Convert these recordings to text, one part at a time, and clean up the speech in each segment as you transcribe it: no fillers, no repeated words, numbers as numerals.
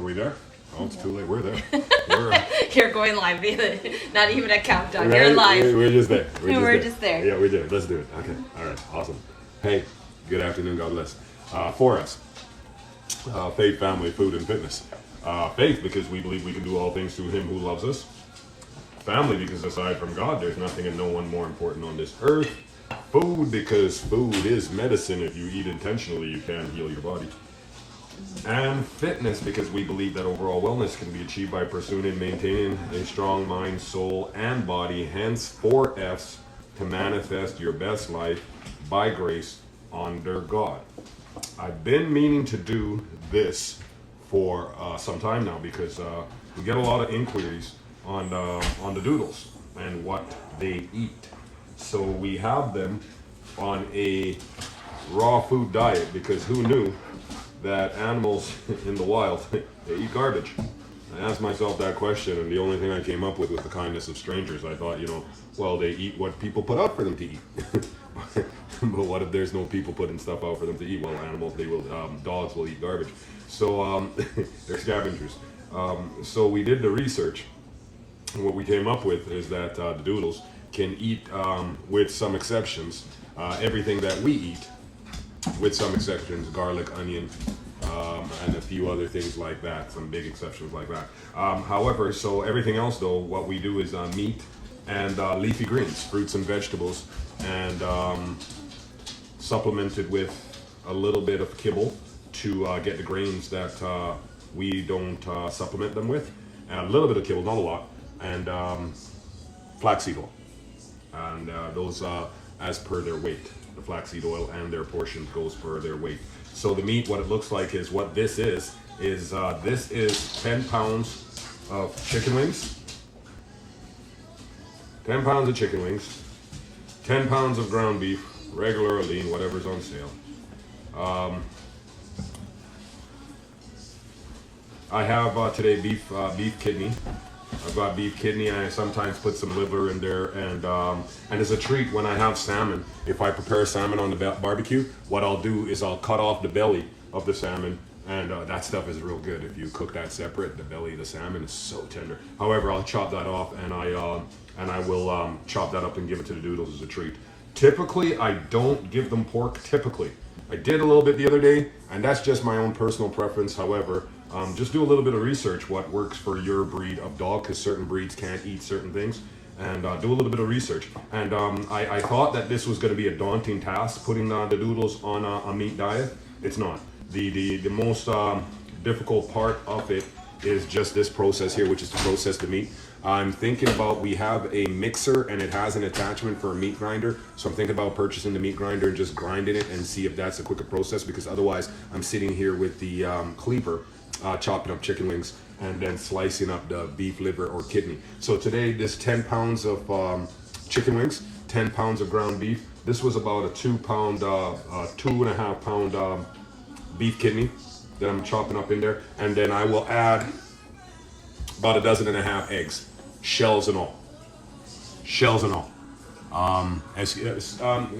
we there? Oh, it's too late. We're there. We're, You're going live. Not even a countdown. right? You're live. We're just there. We're just there. Yeah, we're there. Let's do it. Okay. All right. Awesome. Hey, good afternoon. God bless. For us, faith, family, food, and fitness. Faith, because we believe we can do all things through Him who loves us. Family, because aside from God, there's nothing and no one more important on this earth. Food, because food is medicine. If you eat intentionally, you can heal your body. And fitness, because we believe that overall wellness can be achieved by pursuing and maintaining a strong mind, soul, and body. Hence, 4 F's to manifest your best life by grace under God. I've been meaning to do this for some time now because we get a lot of inquiries on the Doodles and what they eat. So we have them on a raw food diet because who knew that animals in the wild, they eat garbage. I asked myself that question, and the only thing I came up with was the kindness of strangers. I thought, well, they eat what people put out for them to eat. But what if there's no people putting stuff out for them to eat? Well, animals, dogs will eat garbage. So they're scavengers. So we did the research, and what we came up with is that the Doodles can eat, with some exceptions, everything that we eat, with some exceptions, garlic, onion, and a few other things like that, some big exceptions like that. However, so everything else though, what we do is meat and leafy greens, fruits and vegetables, and supplemented with a little bit of kibble to get the grains that we don't supplement them with, and a little bit of kibble, not a lot, and flaxseed oil, and those as per their weight. The flaxseed oil and their portion goes per their weight. So the meat, what it looks like is what this is this is 10 pounds of chicken wings, 10 pounds of chicken wings, 10 pounds of ground beef, regular or lean, whatever's on sale. I have today beef kidney. I've got beef kidney, and I sometimes put some liver in there, and as a treat when I have salmon, if I prepare salmon on the barbecue, what I'll do is I'll cut off the belly of the salmon, and that stuff is real good. If you cook that separate, the belly of the salmon is so tender. However, I'll chop that off, and I will chop that up and give it to the Doodles as a treat. Typically, I don't give them pork. Typically, I did a little bit the other day, and that's just my own personal preference. However, just do a little bit of research what works for your breed of dog, because certain breeds can't eat certain things, and do a little bit of research. And I thought that this was going to be a daunting task, putting the Doodles on a meat diet. It's not. The most difficult part of it is just this process here, which is to process the meat. I'm thinking about, we have a mixer and it has an attachment for a meat grinder, so I'm thinking about purchasing the meat grinder and just grinding it and see if that's a quicker process, because otherwise I'm sitting here with the cleaver chopping up chicken wings and then slicing up the beef liver or kidney. So today, this 10 pounds of chicken wings, 10 pounds of ground beef, this was about a 2.5 pound beef kidney that I'm chopping up in there, and then I will add about 1.5 dozen eggs, shells and all.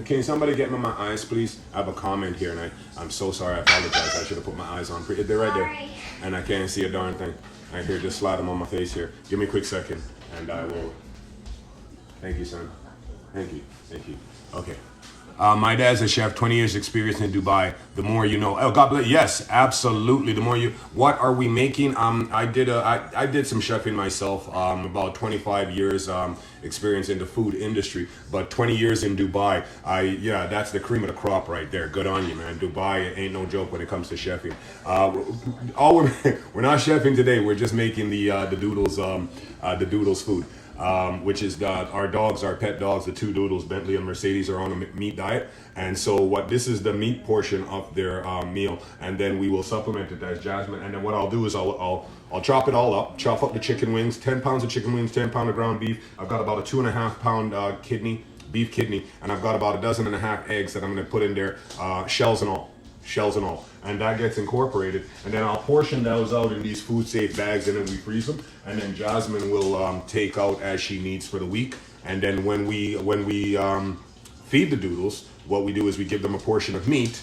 Can somebody get me my eyes, please? I have a comment here, and I'm so sorry. I apologize. I should have put my eyes on. They're right there, and I can't see a darn thing. Right here, just slide them on my face here. Give me a quick second, and I will. Thank you, son. Thank you. Okay. My dad's a chef, 20 years experience in Dubai. The more you know. Oh, God bless. Yes, absolutely. The more you. What are we making? I did some chefing myself. About 25 years experience in the food industry, but 20 years in Dubai. That's the cream of the crop right there. Good on you, man. Dubai ain't no joke when it comes to chefing. We're not chefing today. We're just making the Doodles food. Which is our dogs, our pet dogs, the 2 Doodles, Bentley and Mercedes, are on a meat diet. And so this is the meat portion of their meal. And then we will supplement it as Jasmine. And then what I'll do is I'll chop it all up, chop up the chicken wings, 10 pounds of chicken wings, 10 pounds of ground beef. I've got about a 2.5 pound beef kidney, and I've got about 1.5 dozen eggs that I'm going to put in there, shells and all. And that gets incorporated, and then I'll portion those out in these food safe bags, and then we freeze them, and then Jasmine will take out as she needs for the week. And then when we feed the Doodles, what we do is we give them a portion of meat.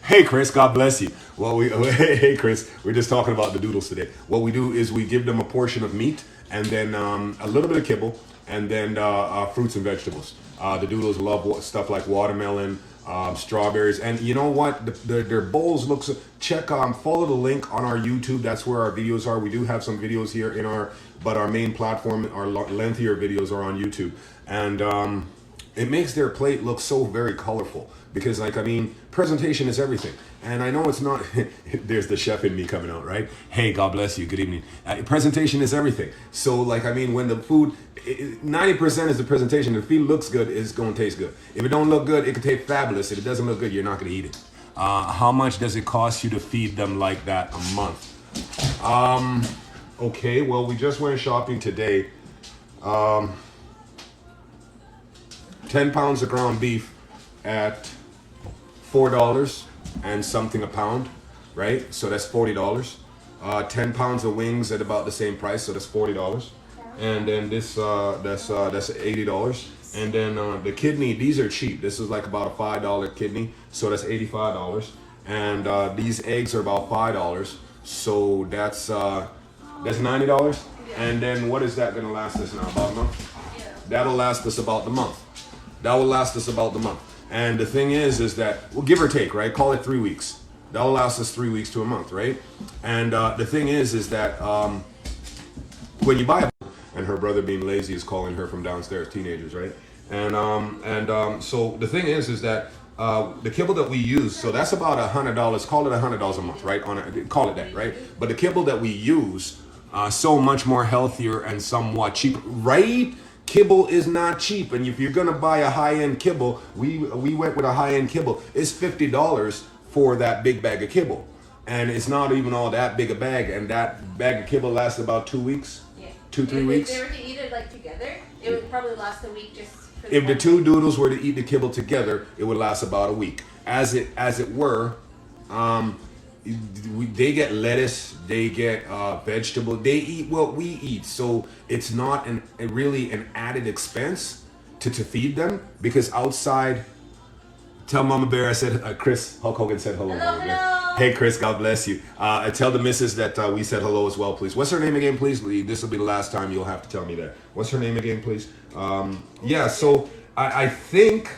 Hey Chris, God bless you. Well, hey Chris, we're just talking about the Doodles today. What we do is we give them a portion of meat and then a little bit of kibble and then fruits and vegetables. The Doodles love stuff like watermelon, strawberries, and you know what? Their bowls look so. Check follow the link on our YouTube. That's where our videos are. We do have some videos here but our main platform, our lengthier videos are on YouTube, and it makes their plate look so very colorful because, like, I mean, presentation is everything. And I know it's not, there's the chef in me coming out, right? Hey, God bless you. Good evening. Presentation is everything. So, like, I mean, when the food, 90% is the presentation. If the food looks good, it's going to taste good. If it don't look good, it can taste fabulous. If it doesn't look good, you're not going to eat it. How much does it cost you to feed them like that a month? Okay, well, we just went shopping today. 10 pounds of ground beef at $4 and something a pound, right? So that's $40. 10 pounds of wings at about the same price, so that's $40. And then this that's $80. And then the kidney, these are cheap. This is like about a $5 kidney, so that's $85. And these eggs are about $5, so that's $90. And then what is that gonna last us now? About a month? That'll last us about the month. That will last us about the month. And the thing is that, well, give or take, right? Call it 3 weeks. That'll last us 3 weeks to a month, right? And the thing is that when you buy a, and her brother being lazy is calling her from downstairs, teenagers, right? And so the thing is that the kibble that we use, so that's about $100. Call it $100 a month, right? Call it that, right? But the kibble that we use, so much more healthier and somewhat cheaper, right? Kibble is not cheap, and if you're gonna buy a high-end kibble, we went with a high-end kibble. It's $50 for that big bag of kibble, and it's not even all that big a bag. And that bag of kibble lasts about 2 weeks, 2-3 weeks. If they were to eat it like together, it would probably last a week. Just for if the two Doodles were to eat the kibble together, it would last about a week. As it were, they get lettuce, they get vegetable, they eat what we eat, so it's not really an added expense to feed them, because outside, tell Mama Bear I said, Chris, Hulk Hogan said hello. Hello, Mama Bear. hello. Hey Chris, God bless you. Tell the missus that we said hello as well, please. What's her name again, please? This will be the last time you'll have to tell me that. What's her name again, please? Yeah, so I think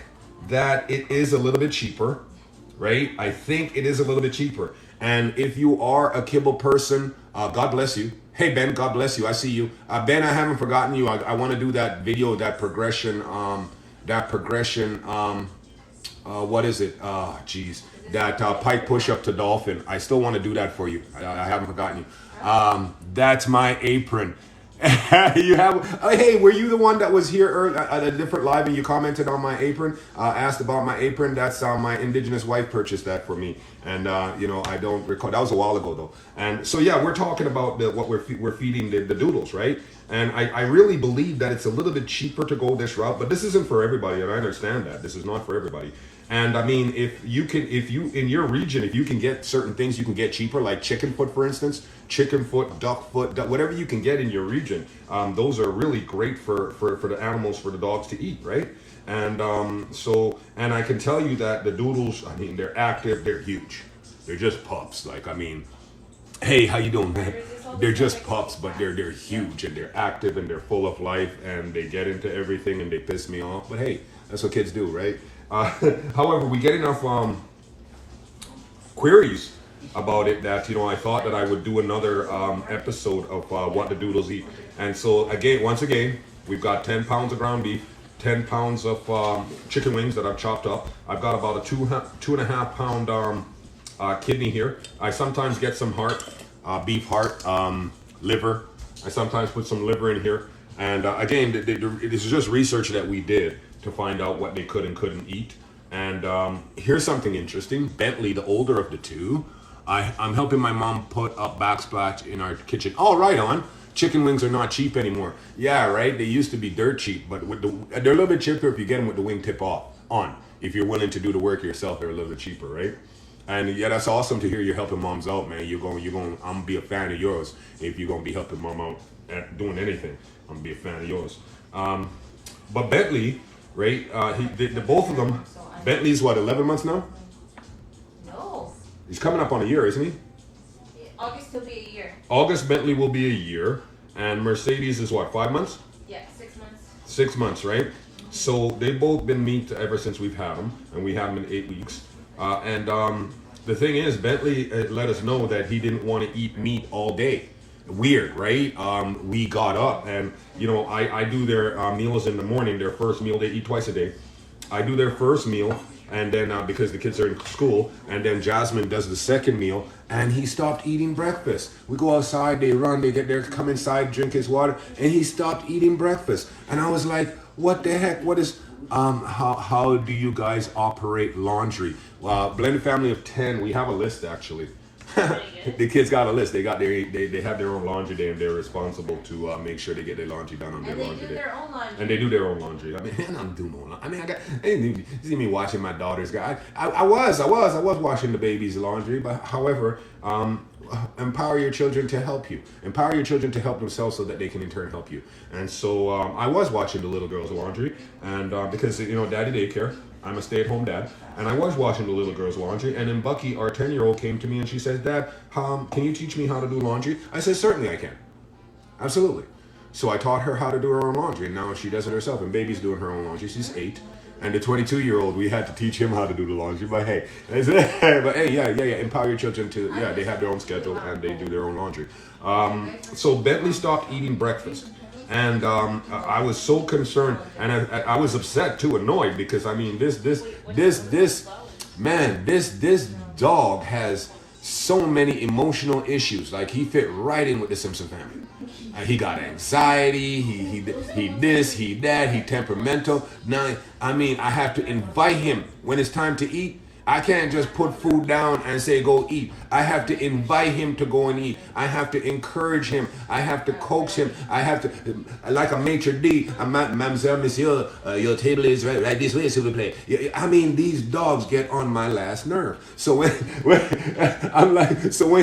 that it is a little bit cheaper, right? I think it is a little bit cheaper. And if you are a kibble person, God bless you. Hey Ben, God bless you. I see you. Ben, I haven't forgotten you. I want to do that video, that progression, what is it? Geez. That pike push-up to dolphin. I still want to do that for you. I haven't forgotten you. That's my apron. You have. Hey, were you the one that was here early, at a different live and you commented on my apron? Asked about my apron. That's my indigenous wife purchased that for me, and I don't recall. That was a while ago though. And so yeah, we're talking about what we're feeding the Doodles, right? And I really believe that it's a little bit cheaper to go this route, but this isn't for everybody, and I understand that this is not for everybody. And I mean, if you in your region, if you can get certain things, you can get cheaper, like chicken foot, for instance, chicken foot, duck foot, whatever you can get in your region. Those are really great for the animals, for the dogs to eat, right? And and I can tell you that the Doodles, I mean, they're active, they're huge, they're just pups. Like, I mean, hey, how you doing, man? They're just pups, but they're huge and they're active and they're full of life and they get into everything and they piss me off. But hey, that's what kids do, right? However, we get enough queries about it that I thought that I would do another episode of what the Doodles eat. And so once again, we've got 10 pounds of ground beef, 10 pounds of chicken wings that I've chopped up. I've got about a 2.5 pound kidney here. I sometimes get some heart, beef heart, liver. I sometimes put some liver in here. And again, this is just research that we did to find out what they could and couldn't eat. And here's something interesting. Bentley, the older of the two, I'm helping my mom put up backsplash in our kitchen. Oh, right on. Chicken wings are not cheap anymore. Yeah, right. They used to be dirt cheap, but they're a little bit cheaper if you get them with the wing tip on. If you're willing to do the work yourself, they're a little bit cheaper, right? And yeah, that's awesome to hear you're helping moms out, man. You're going. I'm gonna be a fan of yours if you're gonna be helping mom out at doing anything. I'm gonna be a fan of yours. But Bentley, right? The both of them. Bentley's what, 11 months now? No. He's coming up on a year, isn't he? August will be a year. August Bentley will be a year, and Mercedes is what, 5 months? Yeah, 6 months. 6 months, right? So they've both been meat ever since we've had them, and we had them in 8 weeks. The thing is, Bentley let us know that he didn't want to eat meat all day. Weird, right? We got up, and I do their meals in the morning. Their first meal, they eat twice a day. I do their first meal, and then because the kids are in school, and then Jasmine does the second meal, and he stopped eating breakfast. We go outside, they run, they get there, come inside, drink his water, and he stopped eating breakfast. And I was like, what the heck? What is how do you guys operate laundry? Blended family of 10, we have a list actually. The kids got a list. They have their own laundry day, and they're responsible to make sure they get their laundry done on their laundry day. Their own laundry. And they do their own laundry. I mean, I don't do no laundry. I didn't see me washing my daughter's. I was washing the baby's laundry, but however, empower your children to help you. Empower your children to help themselves so that they can in turn help you. And so I was watching the little girl's laundry, and because daddy daycare. I'm a stay-at-home dad, and I was washing the little girl's laundry, and then Bucky, our 10-year-old, came to me and she says, Dad, can you teach me how to do laundry? I said, certainly I can. Absolutely. So I taught her how to do her own laundry, and now she does it herself, and baby's doing her own laundry. She's 8. And the 22-year-old, we had to teach him how to do the laundry, but hey, empower your children to, they have their own schedule, and they do their own laundry. So Bentley stopped eating breakfast. And I was so concerned, and I was upset too, annoyed, because I mean this dog has so many emotional issues. Like, he fit right in with the Simpson family. He got anxiety, he this, he that, he temperamental. Now, I mean, I have to invite him when it's time to eat. I can't just put food down and say, go eat. I have to invite him to go and eat. I have to encourage him. I have to coax him. I have to, like a maitre d', Mademoiselle, Monsieur, your table is right this way, s'il vous plaît. I mean, these dogs get on my last nerve. So when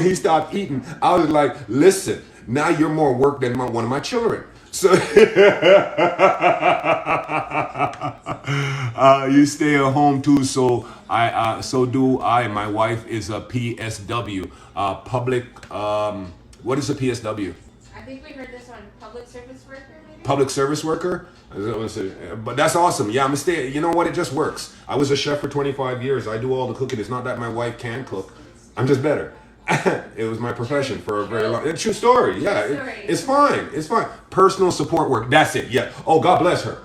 he stopped eating, I was like, listen, now you're more work than one of my children. So you stay at home too. So so do I. My wife is a PSW, public. What is a PSW? I think we heard this on public service worker, maybe. Public service worker. But that's awesome. Yeah, I'm a stay. You know what? It just works. I was a chef for 25 years. I do all the cooking. It's not that my wife can cook. I'm just better. It was my profession for a very long. True story. Yeah, it's fine. It's fine. Personal support work. That's it. Yeah. Oh, God bless her.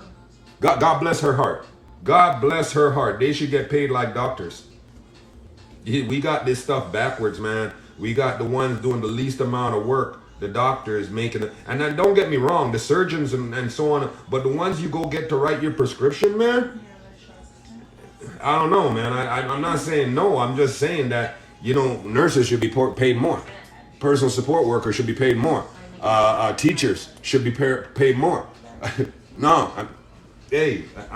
God bless her heart. God bless her heart. They should get paid like doctors. We got this stuff backwards, man. We got the ones doing the least amount of work. The doctors making it. And then don't get me wrong, the surgeons and so on. But the ones you go get to write your prescription, man. I don't know, man. I'm not saying no. I'm just saying that. Nurses should be paid more. Personal support workers should be paid more. Teachers should be paid more. No, I'm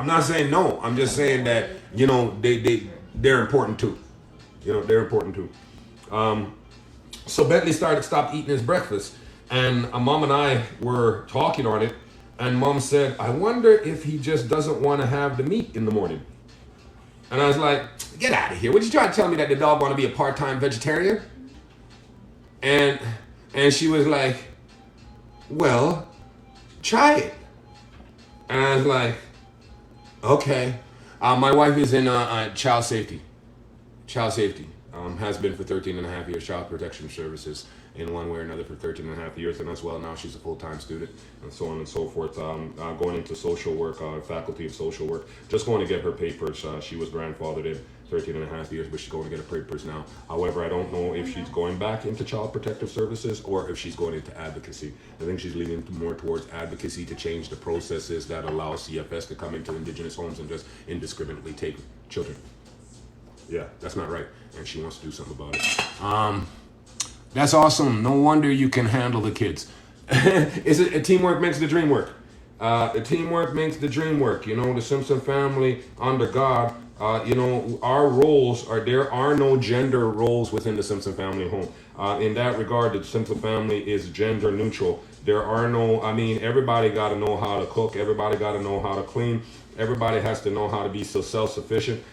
not saying no. I'm just saying that they're important too. They're important too. So Bentley stopped eating his breakfast, and Mom and I were talking on it, and Mom said, "I wonder if he just doesn't want to have the meat in the morning." And I was like, get out of here. What you trying to tell me, that the dog want to be a part-time vegetarian? And she was like, well, try it. And I was like, okay. My wife is in child safety. Child safety. Has been for 13 and a half years, child protection services in one way or another for 13 and a half years, and as well now she's a full-time student, and so on and so forth. Going into social work, faculty of social work, just going to get her papers. She was grandfathered in 13 and a half years, but she's going to get her papers now. However, I don't know if she's going back into child protective services or if she's going into advocacy. I think she's leaning more towards advocacy to change the processes that allow CFS to come into indigenous homes and just indiscriminately take children. Yeah, that's not right, and she wants to do something about it. That's awesome. No wonder you can handle the kids. Teamwork makes the dream work. The teamwork makes the dream work. The Simpson family under God. Our roles there are no gender roles within the Simpson family home. In that regard, the Simpson family is gender neutral. There are no. Everybody got to know how to cook. Everybody got to know how to clean. Everybody has to know how to be so self-sufficient.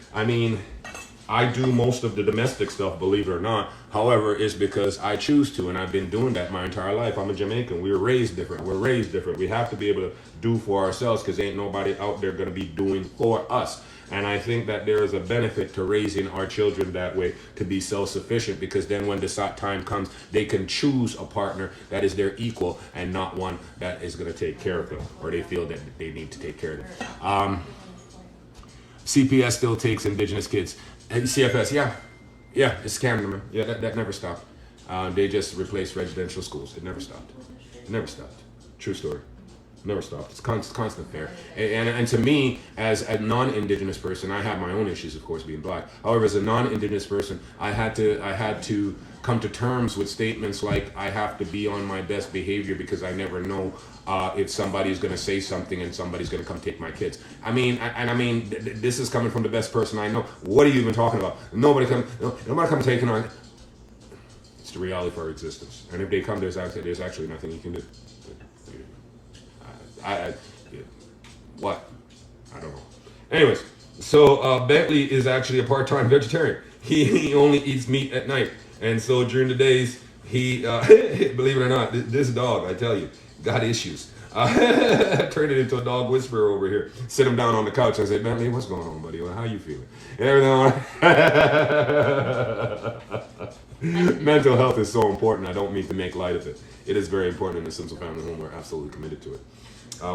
I do most of the domestic stuff, believe it or not. However, it's because I choose to, and I've been doing that my entire life. I'm a Jamaican. We were raised different. We're raised different. We have to be able to do for ourselves because ain't nobody out there going to be doing for us. And I think that there is a benefit to raising our children that way, to be self-sufficient, because then when the time comes, they can choose a partner that is their equal and not one that is going to take care of them, or they feel that they need to take care of them. CPS still takes indigenous kids. And CFS, yeah, it's scamming them. Yeah, that never stopped. They just replaced residential schools. It never stopped. It never stopped. True story. Never stopped. It's constant fare. And to me, as a non-indigenous person, I have my own issues, of course, being black. However, as a non-indigenous person, I had to come to terms with statements like I have to be on my best behavior because I never know if somebody's going to say something and somebody's going to come take my kids. This is coming from the best person I know. What are you even talking about? Nobody come taking on. It's the reality of our existence. And if they come, there's actually nothing you can do. What? I don't know. Anyways, so Bentley is actually a part-time vegetarian. He only eats meat at night, and so during the days he, believe it or not, this dog, I tell you, got issues. Turned it into a dog whisperer over here. Sit him down on the couch and say, Bentley, what's going on, buddy? Well, how you feeling? And everything. Mental health is so important. I don't mean to make light of it. It is very important in the Simpson Family Home. We're absolutely committed to it.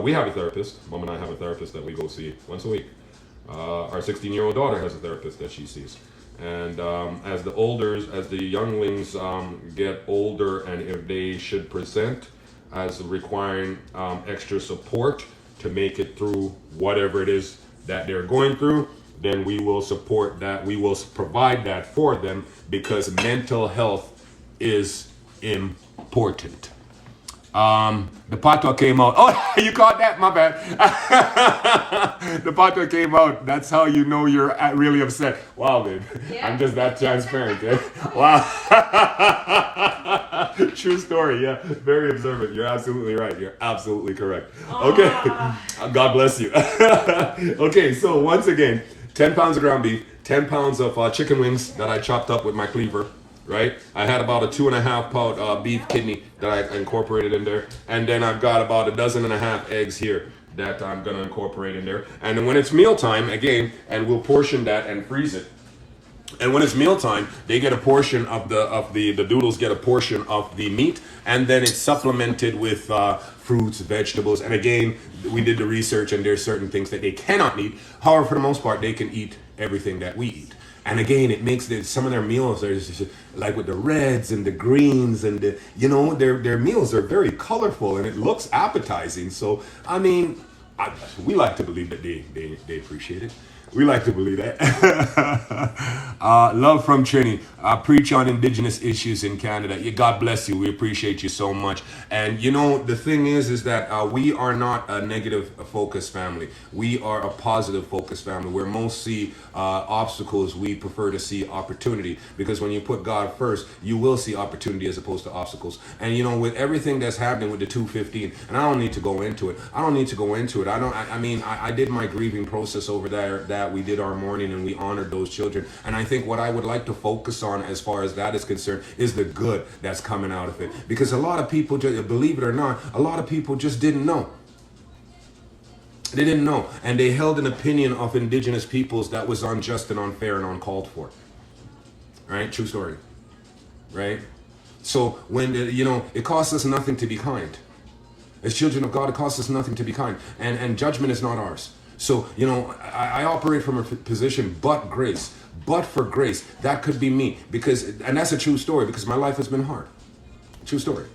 We have a therapist. Mom and I have a therapist that we go see once a week. Our 16-year-old daughter has a therapist that she sees. And as the younglings get older, and if they should present as requiring extra support to make it through whatever it is that they're going through, then we will support that. We will provide that for them, because mental health is important. The patois came out. Oh, you caught that? My bad. The patois came out. That's how you know you're really upset. Wow, babe. Yeah. I'm just that transparent. Eh? Wow. True story. Yeah. Very observant. You're absolutely right. You're absolutely correct. Okay. God bless you. Okay. So once again, 10 pounds of ground beef, 10 pounds of chicken wings that I chopped up with my cleaver. Right, I had about a 2.5 pound beef kidney that I incorporated in there, and then I've got about 12.5 eggs here that I'm gonna incorporate in there. And then when it's mealtime, again, and we'll portion that and freeze it. And when it's mealtime, they get a portion of the Doodles get a portion of the meat, and then it's supplemented with fruits, vegetables. And again, we did the research, and there's certain things that they cannot eat. However, for the most part, they can eat everything that we eat. And again, it makes some of their meals are just, like with the reds and the greens, and their meals are very colorful and it looks appetizing. So we like to believe that they appreciate it. We like to believe that. Love from Trini. Preach on indigenous issues in Canada. God bless you. We appreciate you so much. And the thing is that we are not a negative focused family. We are a positive focused family. Where most see obstacles, we prefer to see opportunity. Because when you put God first, you will see opportunity as opposed to obstacles. And with everything that's happening with the 215, and I don't need to go into it. I did my grieving process over there. That we did our mourning and we honored those children. And I think what I would like to focus on as far as that is concerned is the good that's coming out of it. Because a lot of people, believe it or not, a lot of people just didn't know. They didn't know. And they held an opinion of indigenous peoples that was unjust and unfair and uncalled for. Right? True story. Right? So when, it costs us nothing to be kind. As children of God, it costs us nothing to be kind. And judgment is not ours. So, I operate from a position, but grace. But for grace, that could be me. And that's a true story, because my life has been hard. True story.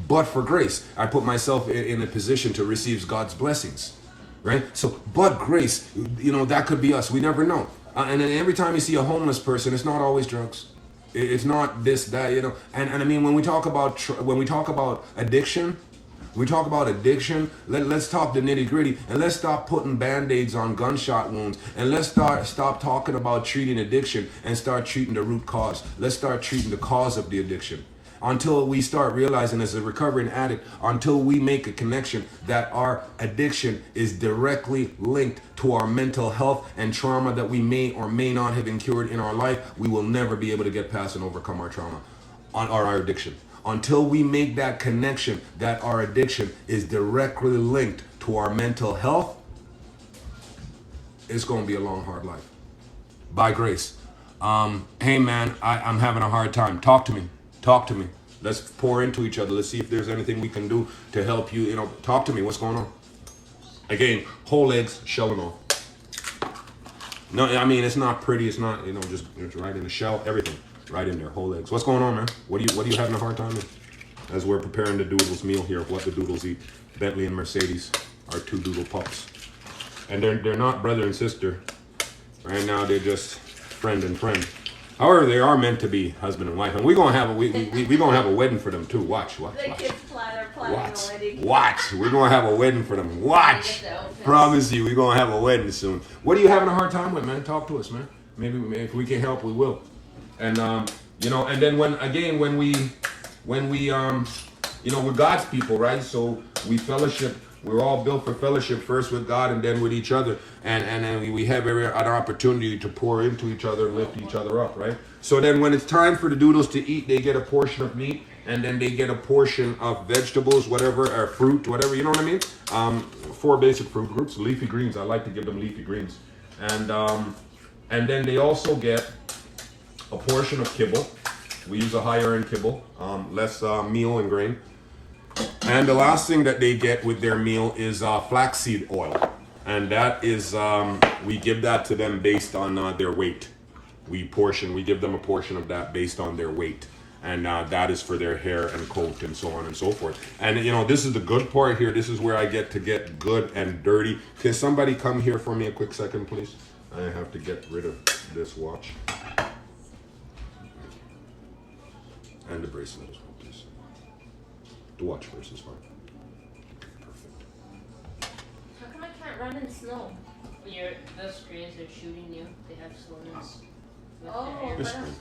But for grace, I put myself in a position to receive God's blessings. Right? So, but grace, that could be us. We never know. And then every time you see a homeless person, it's not always drugs. It's not this, that, And when we talk about addiction, let's talk the nitty gritty, and let's stop putting band-aids on gunshot wounds, and let's stop talking about treating addiction and start treating the root cause. Let's start treating the cause of the addiction. until we start realizing as a recovering addict, until we make a connection that our addiction is directly linked to our mental health and trauma that we may or may not have incurred in our life, we will never be able to get past and overcome our trauma on our addiction. Until we make that connection that our addiction is directly linked to our mental health, it's going to be a long, hard life. By grace. Hey man, I'm having a hard time. Talk to me. Talk to me. Let's pour into each other. Let's see if there's anything we can do to help you. Talk to me. What's going on? Again, whole eggs, shell and all. No, I mean, it's not pretty. It's not, just it's right in the shell, everything. Right in there, whole eggs. What's going on, man? What are you having a hard time with? As we're preparing the Doodles meal here, what the Doodles eat. Bentley and Mercedes are 2 Doodle pups. And they're not brother and sister. Right now, they're just friend and friend. However, they are meant to be husband and wife, and we're gonna have a wedding for them too. Watch. The kids planning a wedding. Watch. We're gonna have a wedding for them. Watch. Promise you, we're gonna have a wedding soon. What are you having a hard time with, man? Talk to us, man. Maybe if we can help, we will. And and then when we we're God's people, right? So we fellowship. We're all built for fellowship, first with God and then with each other. And then we have every other opportunity to pour into each other and lift each other up, right? So then when it's time for the Doodles to eat, they get a portion of meat, and then they get a portion of vegetables, whatever, or fruit, whatever, you know what I mean? 4 basic fruit groups. Leafy greens, I like to give them leafy greens. And then they also get a portion of kibble. We use a higher end kibble, less meal and grain. And the last thing that they get with their meal is flaxseed oil. And that is, we give that to them based on their weight. We give them a portion of that based on their weight. And that is for their hair and coat and so on and so forth. And this is the good part here. This is where I get to get good and dirty. Can somebody come here for me a quick second, please? I have to get rid of this watch. And the bracelet as well, please. The watch first is fine. Perfect. How come I can't run in snow? The screens are shooting you. They have slowness. Oh, This but screen.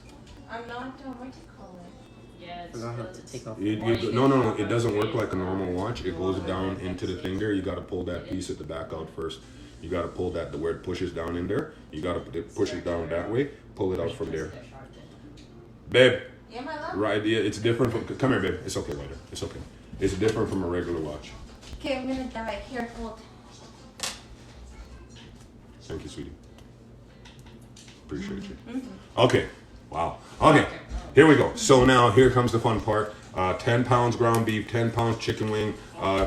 I'm not, what do you call it? Yeah, it's I'll have to take off. No. It doesn't work like a normal watch. It goes down into the thing there. You got to pull that piece at the back out first. You got to pull that, where it pushes down in there. You got to push it down that way. Pull it out from there. Babe. Yeah, my love? Right, yeah, it's different from, come here, babe. It's okay later. It's okay. It's different from a regular watch. Okay, I'm gonna die. Here, hold. Thank you, sweetie. Appreciate you. Okay. Wow. Okay. Here we go. So now here comes the fun part. 10 pounds ground beef, 10 pounds chicken wing,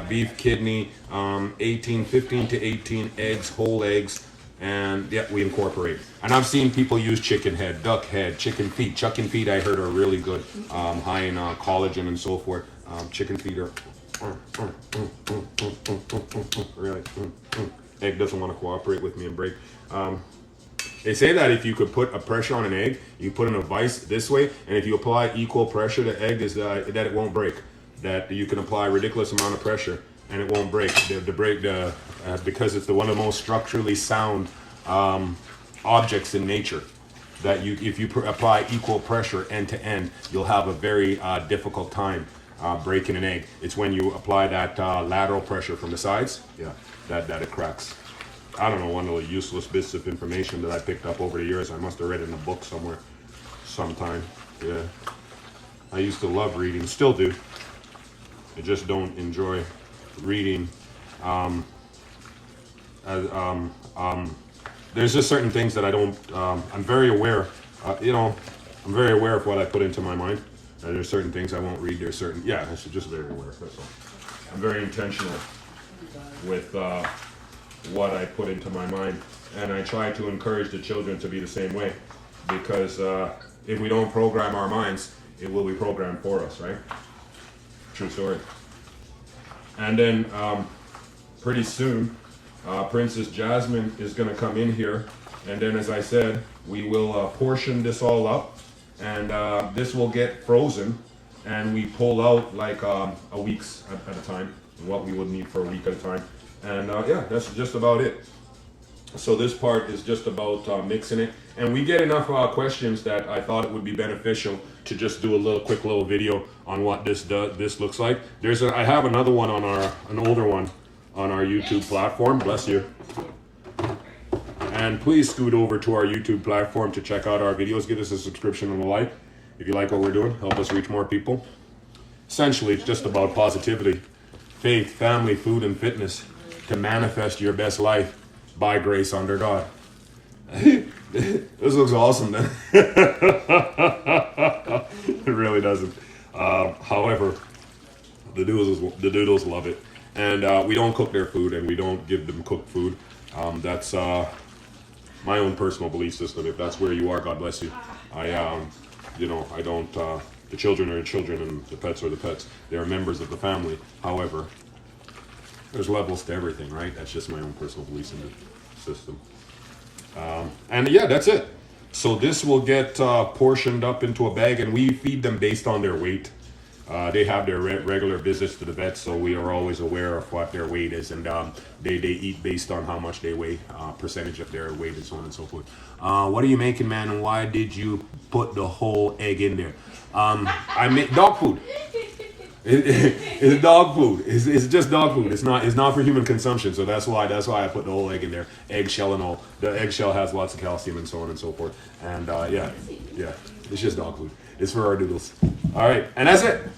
beef kidney, 15 to 18 eggs, whole eggs, and yeah, we incorporate. And I've seen people use chicken head, duck head, chicken feet. Chicken feet I heard are really good, high in collagen and so forth. Chicken feet are really. Egg doesn't want to cooperate with me and break. They say that if you could put a pressure on an egg, you put in a vise this way, and if you apply equal pressure, the egg is that it won't break. That you can apply a ridiculous amount of pressure and it won't break. Because it's one of the most structurally sound objects in nature. That if you apply equal pressure end to end, you'll have a very difficult time breaking an egg. It's when you apply that lateral pressure from the sides, that it cracks. I don't know, one of the useless bits of information that I picked up over the years. I must have read it in a book somewhere, sometime. Yeah, I used to love reading, still do. I just don't enjoy reading. There's just certain things that I don't. I'm very aware. I'm very aware of what I put into my mind. And there's certain things I won't read. There's certain. Yeah, I'm just very aware. That's all. I'm very intentional with what I put into my mind, and I try to encourage the children to be the same way, because if we don't program our minds, it will be programmed for us, right? True story. And then pretty soon, Princess Jasmine is going to come in here, and then, as I said, we will portion this all up, and this will get frozen, and we pull out like a week's at a time, what we would need for a week at a time. And yeah, that's just about it. So this part is just about mixing it, and we get enough questions that I thought it would be beneficial to just do a quick little video on what this looks like. I have another one on an older one on our YouTube platform. Bless you. And please scoot over to our YouTube platform to check out our videos. Give us a subscription and a like if you like what we're doing. Help us reach more people. Essentially, it's just about positivity, faith, family, food, and fitness to manifest your best life by grace under God. This looks awesome, then. It really doesn't. However, the Doodles love it, and we don't cook their food, and we don't give them cooked food. That's my own personal belief system. If that's where you are, God bless you. I don't. The children are children, and the pets are the pets. They are members of the family. However, there's levels to everything, right? That's just my own personal beliefs in the system. And yeah, that's it. So this will get portioned up into a bag, and we feed them based on their weight. They have their regular visits to the vet, so we are always aware of what their weight is, and they eat based on how much they weigh, percentage of their weight, and so on and so forth. What are you making, man, and why did you put the whole egg in there? I make dog food. It's dog food. It's just dog food. It's not for human consumption. So that's why I put the whole egg in there, eggshell and all. The eggshell has lots of calcium and so on and so forth. And yeah, it's just dog food. It's for our Doodles. All right, and that's it.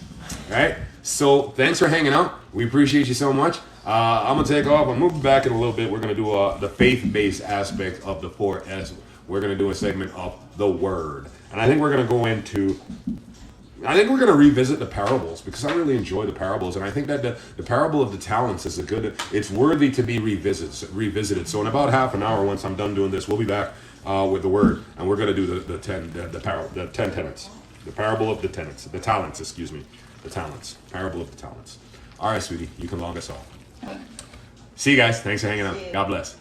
All right. So thanks for hanging out. We appreciate you so much. I'm gonna take off. I'm moving back in a little bit. We're gonna do the faith-based aspect of the 4S. We're gonna do a segment of the Word, and I think we're gonna go into. I think we're going to revisit the parables because I really enjoy the parables, and I think that the parable of the talents is it's worthy to be revisited. So in about half an hour, once I'm done doing this, we'll be back with the Word, and we're going to do the 10 tenets, the parable of the talents, the talents, parable of the talents. All right, sweetie, you can log us off. See you guys. Thanks for hanging out. God bless.